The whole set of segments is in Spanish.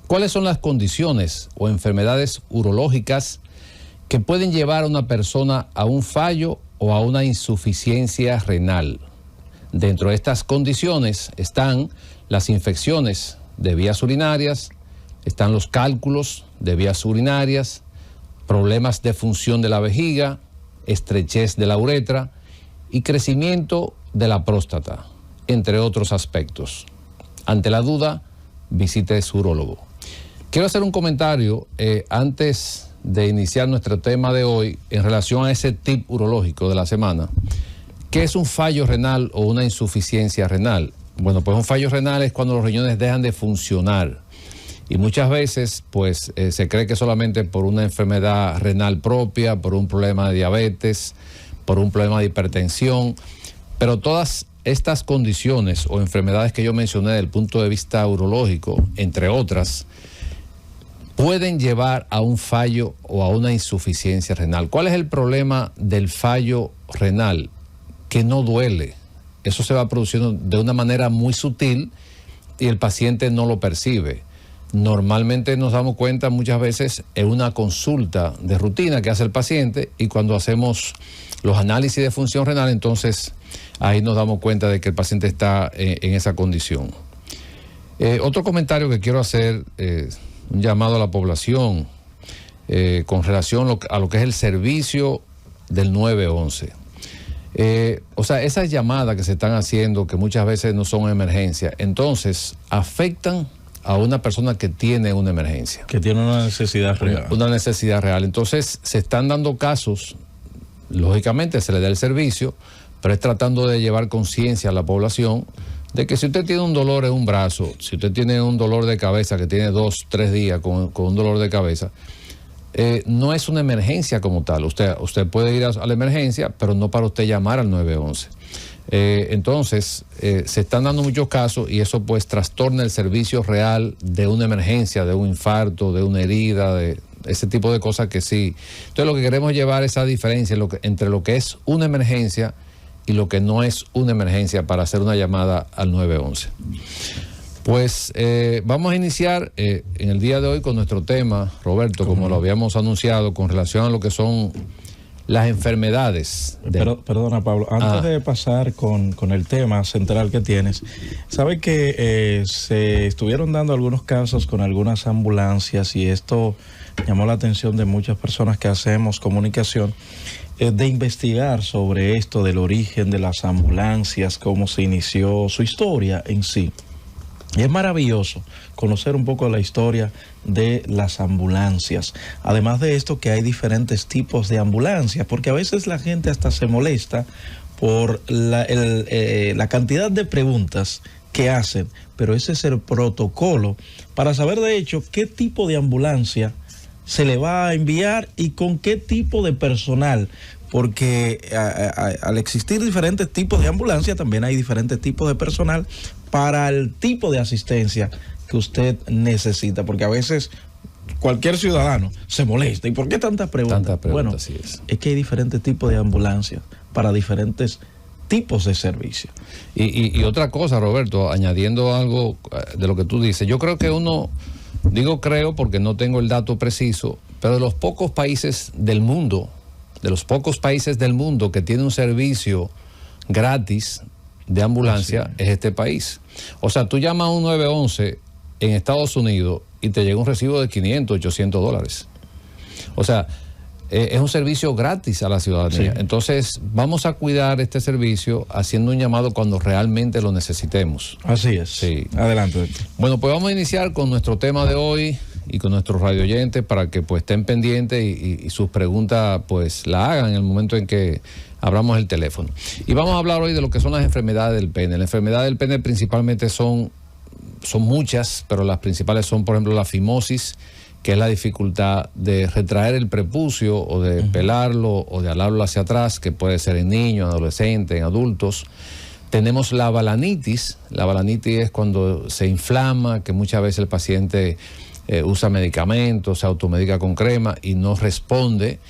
¿Cuáles son las condiciones o enfermedades urológicas que pueden llevar a una persona a un fallo o a una insuficiencia renal? Dentro de estas condiciones están las infecciones de vías urinarias, están los cálculos de vías urinarias, problemas de función de la vejiga, estrechez de la uretra y crecimiento de la próstata, entre otros aspectos. Ante la duda, visite su urólogo. Quiero hacer un comentario antes de iniciar nuestro tema de hoy en relación a ese tip urológico de la semana. ¿Qué es un fallo renal o una insuficiencia renal? Bueno, pues un fallo renal es cuando los riñones dejan de funcionar. Y muchas veces, pues, se cree que solamente por una enfermedad renal propia, por un problema de diabetes, por un problema de hipertensión, pero todas estas condiciones o enfermedades que yo mencioné desde el punto de vista urológico, entre otras, pueden llevar a un fallo o a una insuficiencia renal. ¿Cuál es el problema del fallo renal? Que no duele. Eso se va produciendo de una manera muy sutil y el paciente no lo percibe. Normalmente nos damos cuenta muchas veces en una consulta de rutina que hace el paciente, y cuando hacemos los análisis de función renal, entonces ahí nos damos cuenta de que el paciente está en esa condición. Otro comentario que quiero hacer, un llamado a la población con relación a lo que es el servicio del 911. O sea, esas llamadas que se están haciendo, que muchas veces no son emergencias, entonces afectan a una persona que tiene una emergencia. Que tiene una necesidad real. Una necesidad real. Entonces, se están dando casos, lógicamente se le da el servicio, pero es tratando de llevar conciencia a la población de que si usted tiene un dolor en un brazo, si usted tiene un dolor de cabeza que tiene 2, 3 días con un dolor de cabeza, no es una emergencia como tal. Usted puede ir a la emergencia, pero no para usted llamar al 911. Entonces, se están dando muchos casos y eso pues trastorna el servicio real de una emergencia, de un infarto, de una herida, de ese tipo de cosas que sí. Entonces, lo que queremos llevar es esa diferencia entre lo que es una emergencia y lo que no es una emergencia para hacer una llamada al 911. Pues vamos a iniciar en el día de hoy con nuestro tema, Roberto, como lo habíamos anunciado, con relación a lo que son las enfermedades. Perdona, Pablo, antes de pasar con el tema central que tienes, ¿sabe que se estuvieron dando algunos casos con algunas ambulancias y esto llamó la atención de muchas personas que hacemos comunicación, de investigar sobre esto del origen de las ambulancias, cómo se inició su historia en sí? Y es maravilloso conocer un poco la historia de las ambulancias. Además de esto, que hay diferentes tipos de ambulancias, porque a veces la gente hasta se molesta por la cantidad de preguntas que hacen, pero ese es el protocolo para saber de hecho qué tipo de ambulancia se le va a enviar y con qué tipo de personal. Porque al existir diferentes tipos de ambulancia, también hay diferentes tipos de personal para el tipo de asistencia que usted necesita. Porque a veces cualquier ciudadano se molesta. ¿Y por qué tantas preguntas? Bueno, es que hay diferentes tipos de ambulancias para diferentes tipos de servicio. Y otra cosa, Roberto, añadiendo algo de lo que tú dices, yo creo que digo creo porque no tengo el dato preciso, pero de los pocos países del mundo que tiene un servicio gratis de ambulancia, es este país. O sea, tú llamas a un 911 en Estados Unidos y te llega un recibo de $500, $800. O sea, es un servicio gratis a la ciudadanía. Sí. Entonces, vamos a cuidar este servicio haciendo un llamado cuando realmente lo necesitemos. Así es. Sí. Adelante. Bueno, pues vamos a iniciar con nuestro tema de hoy y con nuestros radioyentes para que pues estén pendientes y sus preguntas pues la hagan en el momento en que abramos el teléfono. Y vamos a hablar hoy de lo que son las enfermedades del pene. Las enfermedades del pene principalmente son muchas, pero las principales son, por ejemplo, la fimosis, que es la dificultad de retraer el prepucio o de pelarlo o de alarlo hacia atrás, que puede ser en niños, en adolescentes, en adultos. Tenemos la balanitis. La balanitis es cuando se inflama, que muchas veces el paciente usa medicamentos, se automedica con crema y no responde.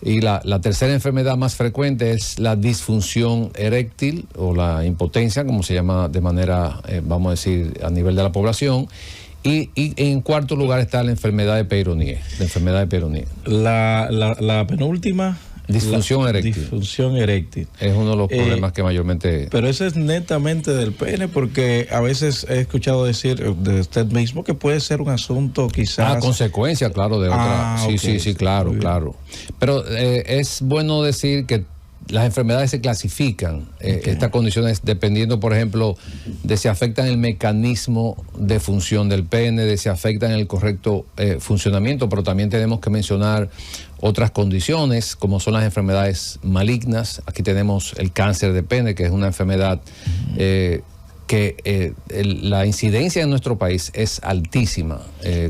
Y la tercera enfermedad más frecuente es la disfunción eréctil o la impotencia, como se llama de manera, vamos a decir, a nivel de la población. Y en cuarto lugar está la enfermedad de Peyronie. La penúltima. Disfunción eréctil. Disfunción eréctil. Es uno de los problemas que mayormente... Pero ese es netamente del pene, porque a veces he escuchado decir de usted mismo que puede ser un asunto quizás... consecuencia, claro, de otra... Sí, claro. Pero es bueno decir que las enfermedades se clasifican, estas condiciones, dependiendo, por ejemplo, de si afectan el mecanismo de función del pene, de si afectan el correcto funcionamiento, pero también tenemos que mencionar otras condiciones, como son las enfermedades malignas. Aquí tenemos el cáncer de pene, que es una enfermedad la incidencia en nuestro país es altísima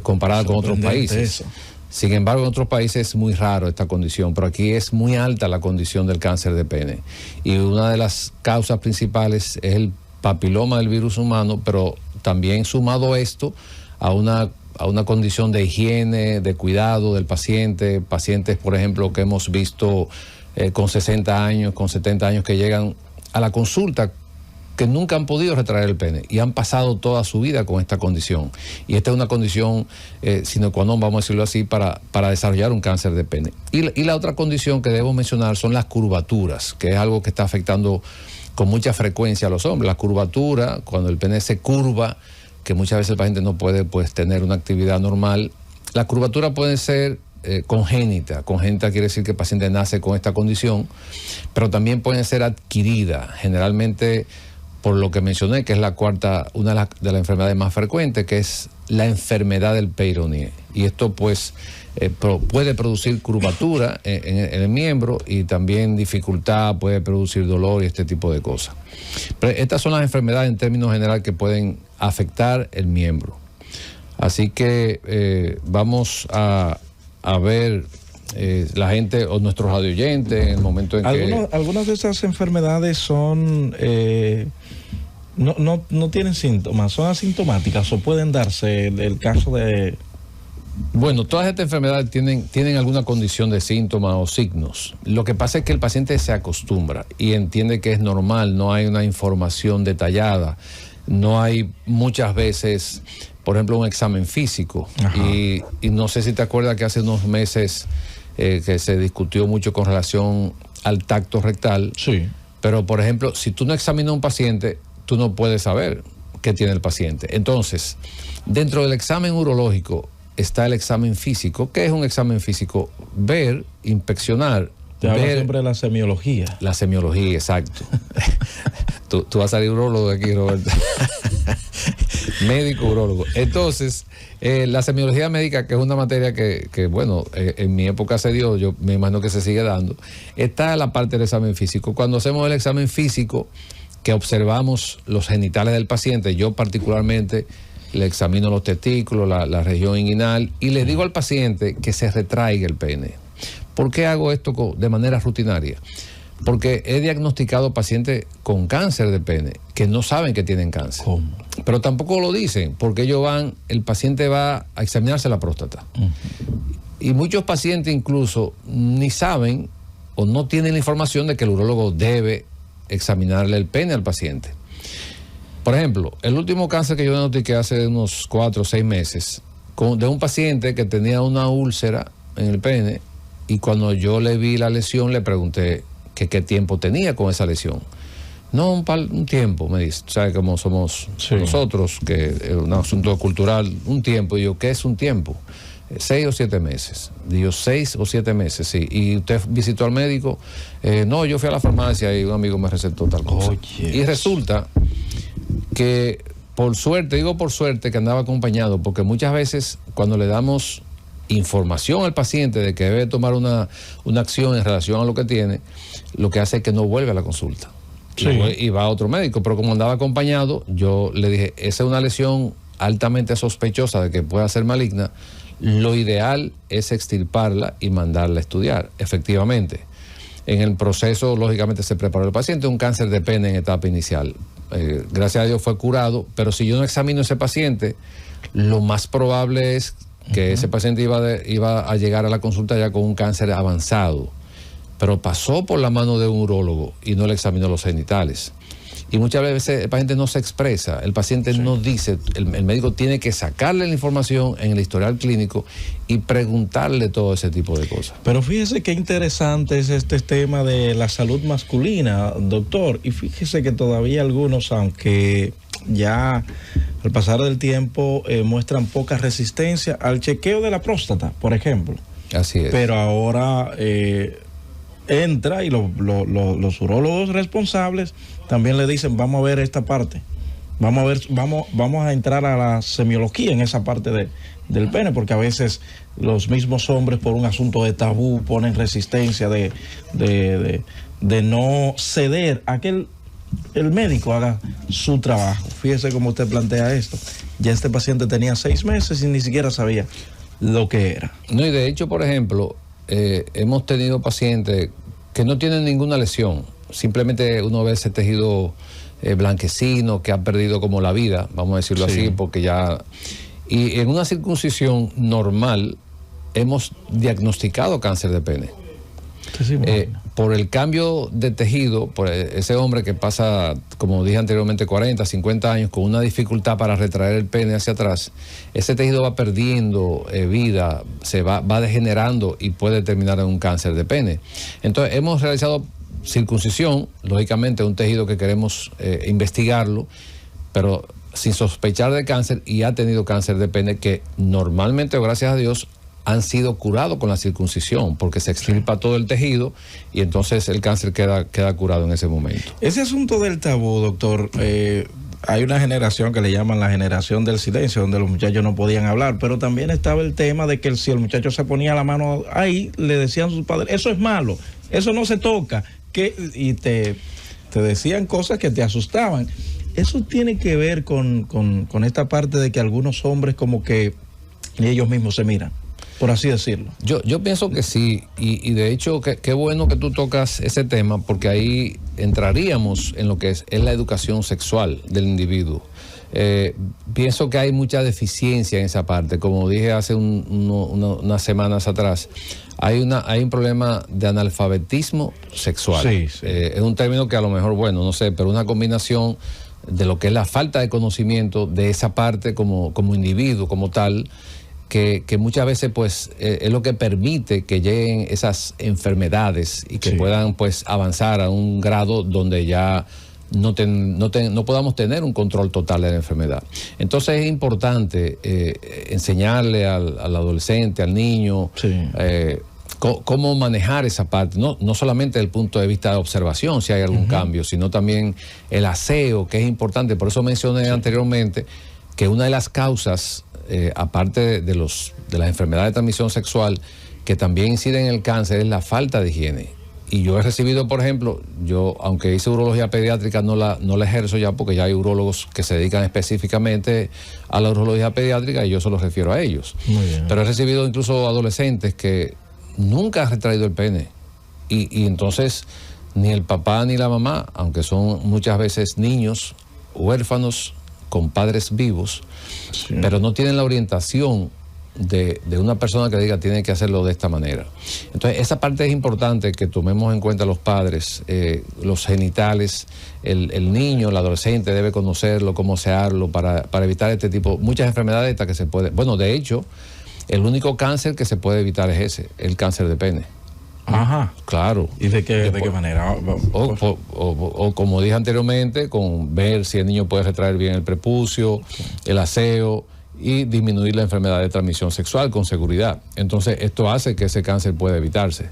comparada con otros países. Sin embargo, en otros países es muy raro esta condición, pero aquí es muy alta la condición del cáncer de pene. Y una de las causas principales es el papiloma del virus humano, pero también sumado esto a una condición de higiene, de cuidado del paciente, pacientes, por ejemplo, que hemos visto con 60 años, con 70 años, que llegan a la consulta que nunca han podido retraer el pene y han pasado toda su vida con esta condición. Y esta es una condición sine qua non, vamos a decirlo así, para desarrollar un cáncer de pene. Y la otra condición que debo mencionar son las curvaturas, que es algo que está afectando con mucha frecuencia a los hombres. La curvatura, cuando el pene se curva, que muchas veces el paciente no puede tener una actividad normal. La curvatura puede ser congénita. Congénita quiere decir que el paciente nace con esta condición, pero también puede ser adquirida, generalmente por lo que mencioné, que es la cuarta, una de las enfermedades más frecuentes, que es la enfermedad del Peyronie. Y esto pues puede producir curvatura en el miembro y también dificultad, puede producir dolor y este tipo de cosas. Pero estas son las enfermedades en términos general que pueden afectar el miembro. Así que vamos a ver la gente o nuestros radioyentes en el momento en que... Algunas de esas enfermedades son... No tienen síntomas, son asintomáticas o pueden darse el caso de... Bueno, todas estas enfermedades tienen alguna condición de síntomas o signos. Lo que pasa es que el paciente se acostumbra y entiende que es normal, no hay una información detallada, no hay muchas veces, por ejemplo, un examen físico. Y no sé si te acuerdas que hace unos meses que se discutió mucho con relación al tacto rectal. Sí. Pero, por ejemplo, si tú no examinas a un paciente, tú no puedes saber qué tiene el paciente. Entonces, dentro del examen urológico está el examen físico. ¿Qué es un examen físico? Ver, inspeccionar. Te hablo siempre de la semiología. La semiología, exacto. tú vas a salir urólogo de aquí, Roberto. Médico, urólogo. Entonces, la semiología médica, que es una materia que bueno, en mi época se dio, yo me imagino que se sigue dando, está la parte del examen físico. Cuando hacemos el examen físico, que observamos los genitales del paciente, yo particularmente le examino los testículos, la región inguinal, y le digo al paciente que se retraiga el pene. ¿Por qué hago esto de manera rutinaria? Porque he diagnosticado pacientes con cáncer de pene que no saben que tienen cáncer. ¿Cómo? Pero tampoco lo dicen, porque el paciente va a examinarse la próstata. Y muchos pacientes incluso ni saben o no tienen la información de que el urólogo debe examinarle el pene al paciente. Por ejemplo, el último cáncer que yo diagnostiqué hace unos 4 o 6 meses, de un paciente que tenía una úlcera en el pene, y cuando yo le vi la lesión le pregunté que qué tiempo tenía con esa lesión. No, un tiempo, me dice. ¿Sabes cómo somos nosotros? Que es un asunto cultural, un tiempo. Y yo, ¿qué es un tiempo? 6 o 7 meses. Digo, 6 o 7 meses, sí. ¿Y usted visitó al médico? No, yo fui a la farmacia y un amigo me recetó tal cosa. Y resulta que, por suerte, digo por suerte, que andaba acompañado, porque muchas veces cuando le damos información al paciente de que debe tomar una acción en relación a lo que tiene, lo que hace es que no vuelve a la consulta. Sí. Y va a otro médico. Pero como andaba acompañado, yo le dije, esa es una lesión altamente sospechosa de que pueda ser maligna. Lo ideal es extirparla y mandarla a estudiar. Efectivamente, en el proceso, lógicamente, se preparó el paciente, un cáncer de pene en etapa inicial. Gracias a Dios fue curado, pero si yo no examino a ese paciente, lo más probable es que ese paciente iba a llegar a la consulta ya con un cáncer avanzado, pero pasó por la mano de un urólogo y no le examinó los genitales. Y muchas veces el paciente no se expresa, el paciente no dice, el médico tiene que sacarle la información en el historial clínico y preguntarle todo ese tipo de cosas. Pero fíjese qué interesante es este tema de la salud masculina, doctor, y fíjese que todavía algunos, aunque ya al pasar del tiempo muestran poca resistencia al chequeo de la próstata, por ejemplo. Así es. Pero ahora entra y los urólogos responsables también le dicen, vamos a ver esta parte, vamos a entrar a la semiología en esa parte del pene, porque a veces los mismos hombres por un asunto de tabú ponen resistencia de no ceder a que el médico haga su trabajo. Fíjese cómo usted plantea esto. Ya este paciente tenía 6 meses y ni siquiera sabía lo que era. No, y de hecho, por ejemplo, hemos tenido pacientes que no tienen ninguna lesión, simplemente uno ve ese tejido blanquecino que ha perdido como la vida, vamos a decirlo así, porque ya... Y en una circuncisión normal hemos diagnosticado cáncer de pene. Por el cambio de tejido, por ese hombre que pasa, como dije anteriormente, 40, 50 años con una dificultad para retraer el pene hacia atrás, ese tejido va perdiendo vida, se va degenerando y puede terminar en un cáncer de pene. Entonces hemos realizado circuncisión, lógicamente un tejido que queremos investigarlo, pero sin sospechar de cáncer, y ha tenido cáncer de pene que normalmente, o gracias a Dios, han sido curados con la circuncisión, porque se extirpa todo el tejido y entonces el cáncer queda curado en ese momento. Ese asunto del tabú, doctor, hay una generación que le llaman la generación del silencio, donde los muchachos no podían hablar, pero también estaba el tema de que si el muchacho se ponía la mano ahí, le decían sus padres, eso es malo, eso no se toca, y te decían cosas que te asustaban. Eso tiene que ver con esta parte de que algunos hombres como que ellos mismos se miran, por así decirlo. Yo pienso que sí, y de hecho qué bueno que tú tocas ese tema, porque ahí entraríamos en lo que es la educación sexual del individuo. Pienso que hay mucha deficiencia en esa parte, como dije hace unas semanas atrás. Hay un problema de analfabetismo sexual. Sí. Es un término que a lo mejor, bueno, no sé, pero una combinación de lo que es la falta de conocimiento de esa parte como individuo, como tal, que muchas veces pues es lo que permite que lleguen esas enfermedades y que puedan pues avanzar a un grado donde ya no podamos tener un control total de la enfermedad. Entonces es importante enseñarle al adolescente, al niño, cómo manejar esa parte, no solamente desde el punto de vista de observación, si hay algún cambio, sino también el aseo, que es importante. Por eso mencioné anteriormente que una de las causas, aparte de las enfermedades de transmisión sexual, que también inciden en el cáncer, es la falta de higiene. Y yo he recibido, por ejemplo, aunque hice urología pediátrica, no la ejerzo ya, porque ya hay urólogos que se dedican específicamente a la urología pediátrica y yo solo refiero a ellos. Muy bien. Pero he recibido incluso adolescentes que nunca han retraído el pene. Y entonces ni el papá ni la mamá, aunque son muchas veces niños huérfanos con padres vivos, pero no tienen la orientación de una persona que diga tiene que hacerlo de esta manera. Entonces esa parte es importante, que tomemos en cuenta los padres, los genitales, el niño, el adolescente debe conocerlo, cómo asearlo para evitar este tipo, muchas enfermedades que se puede, bueno, de hecho, el único cáncer que se puede evitar es ese, el cáncer de pene. Ajá. Claro. ¿Y de qué manera? O como dije anteriormente, con ver si el niño puede retraer bien el prepucio, el aseo y disminuir la enfermedad de transmisión sexual con seguridad. Entonces esto hace que ese cáncer pueda evitarse.